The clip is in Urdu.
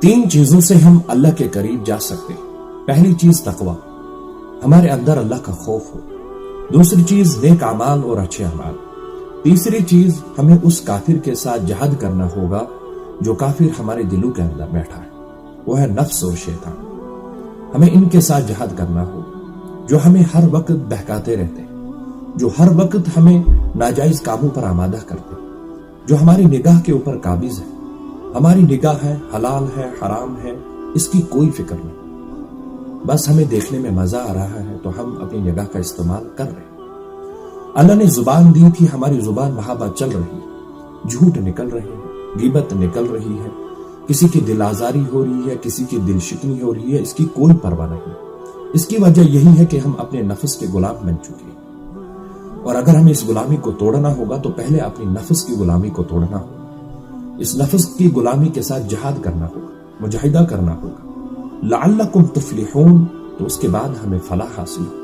3 چیزوں سے ہم اللہ کے قریب جا سکتے ہیں۔ پہلی چیز تقوی، ہمارے اندر اللہ کا خوف ہو۔ دوسری چیز نیک اعمال اور اچھے اعمال۔ تیسری چیز ہمیں اس کافر کے ساتھ جہاد کرنا ہوگا جو کافر ہمارے دلوں کے اندر بیٹھا ہے، وہ ہے نفس اور شیطان۔ ہمیں ان کے ساتھ جہاد کرنا ہوگا جو ہمیں ہر وقت بہکاتے رہتے ہیں، جو ہر وقت ہمیں ناجائز کاموں پر آمادہ کرتے ہیں، جو ہماری نگاہ کے اوپر قابض ہے۔ ہماری نگاہ ہے، حلال ہے، حرام ہے، اس کی کوئی فکر نہیں، بس ہمیں دیکھنے میں مزہ آ رہا ہے تو ہم اپنی نگاہ کا استعمال کر رہے ہیں۔ اللہ نے زبان دی تھی، ہماری زبان وہاں پر چل رہی ہے، جھوٹ نکل رہے ہیں، غیبت نکل رہی ہے، کسی کی دل آزاری ہو رہی ہے، کسی کی دل شکنی ہو رہی ہے، اس کی کوئی پرواہ نہیں۔ اس کی وجہ یہی ہے کہ ہم اپنے نفس کے غلام بن چکے ہیں، اور اگر ہمیں اس غلامی کو توڑنا ہوگا تو پہلے اپنی نفس کی غلامی کو توڑنا ہوگا، اس نفس کی غلامی کے ساتھ جہاد کرنا ہوگا، مجاہدہ کرنا ہوگا۔ لعلکم تفلحون، تو اس کے بعد ہمیں فلاح حاصل ہوگا۔